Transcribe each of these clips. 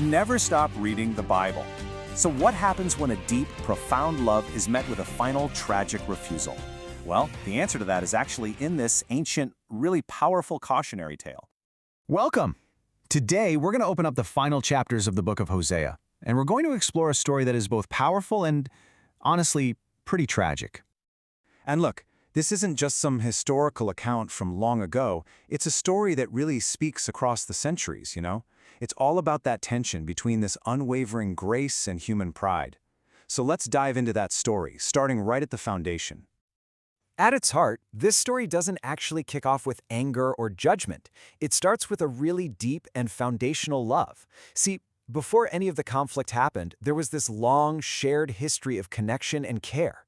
Never stop reading the Bible. So what happens when a deep, profound love is met with a final, tragic refusal? Well, the answer to that is actually in this ancient, really powerful cautionary tale. Welcome! Today, we're going to open up the final chapters of the book of Hosea, and we're going to explore a story that is both powerful and, honestly, pretty tragic. And look, this isn't just some historical account from long ago. It's a story that really speaks across the centuries, you know? It's all about that tension between this unwavering grace and human pride. So let's dive into that story, starting right at the foundation. At its heart, this story doesn't actually kick off with anger or judgment. It starts with a really deep and foundational love. See, before any of the conflict happened, there was this long, shared history of connection and care.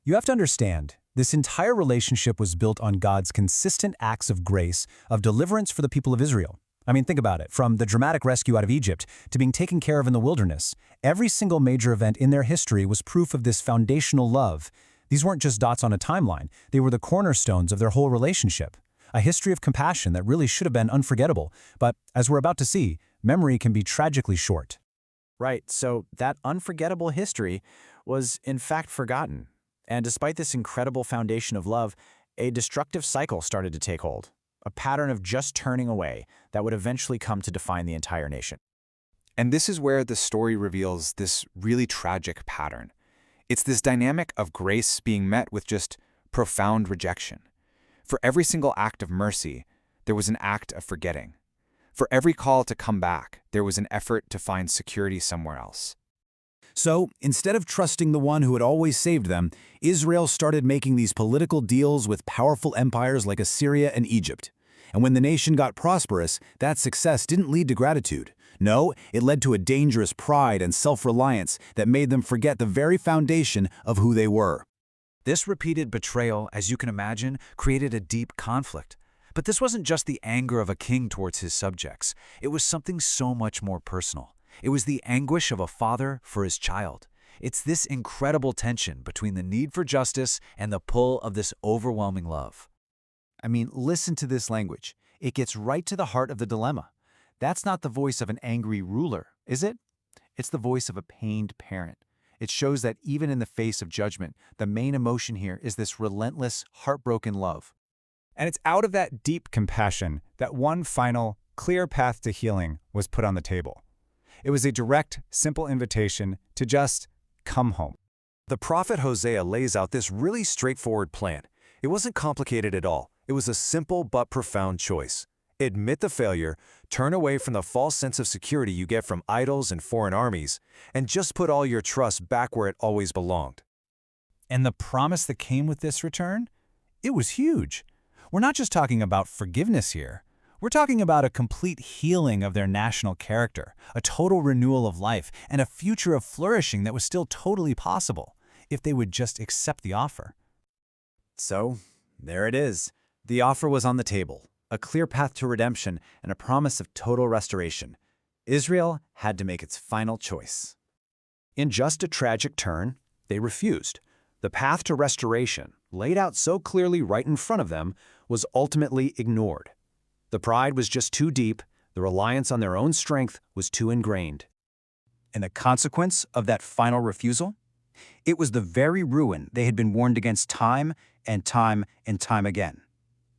You have to understand, this entire relationship was built on God's consistent acts of grace, of deliverance for the people of Israel. I mean, think about it. From the dramatic rescue out of Egypt to being taken care of in the wilderness, every single major event in their history was proof of this foundational love. These weren't just dots on a timeline. They were the cornerstones of their whole relationship. A history of compassion that really should have been unforgettable. But as we're about to see, memory can be tragically short. Right, so that unforgettable history was in fact forgotten. And despite this incredible foundation of love, a destructive cycle started to take hold. A pattern of just turning away that would eventually come to define the entire nation. And this is where the story reveals this really tragic pattern. It's this dynamic of grace being met with just profound rejection. For every single act of mercy, there was an act of forgetting. For every call to come back, there was an effort to find security somewhere else. So, instead of trusting the one who had always saved them, Israel started making these political deals with powerful empires like Assyria and Egypt. And when the nation got prosperous, that success didn't lead to gratitude. No, it led to a dangerous pride and self-reliance that made them forget the very foundation of who they were. This repeated betrayal, as you can imagine, created a deep conflict. But this wasn't just the anger of a king towards his subjects. It was something so much more personal. It was the anguish of a father for his child. It's this incredible tension between the need for justice and the pull of this overwhelming love. I mean, listen to this language. It gets right to the heart of the dilemma. That's not the voice of an angry ruler, is it? It's the voice of a pained parent. It shows that even in the face of judgment, the main emotion here is this relentless, heartbroken love. And it's out of that deep compassion that one final, clear path to healing was put on the table. It was a direct, simple invitation to just come home. The prophet Hosea lays out this really straightforward plan. It wasn't complicated at all. It was a simple but profound choice. Admit the failure, turn away from the false sense of security you get from idols and foreign armies, and just put all your trust back where it always belonged. And the promise that came with this return? It was huge. We're not just talking about forgiveness here. We're talking about a complete healing of their national character, a total renewal of life, and a future of flourishing that was still totally possible if they would just accept the offer. So, there it is. The offer was on the table, a clear path to redemption and a promise of total restoration. Israel had to make its final choice. In just a tragic turn, they refused. The path to restoration, laid out so clearly right in front of them, was ultimately ignored. The pride was just too deep, the reliance on their own strength was too ingrained. And the consequence of that final refusal? It was the very ruin they had been warned against time and time and time again.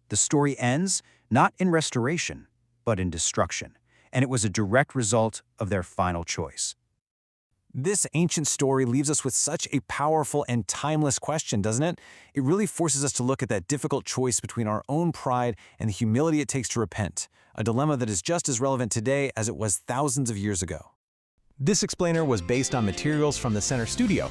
The story ends not in restoration, but in destruction, and it was a direct result of their final choice. This ancient story leaves us with such a powerful and timeless question, doesn't it? It really forces us to look at that difficult choice between our own pride and the humility it takes to repent, a dilemma that is just as relevant today as it was thousands of years ago. This explainer was based on materials from the Center Studio.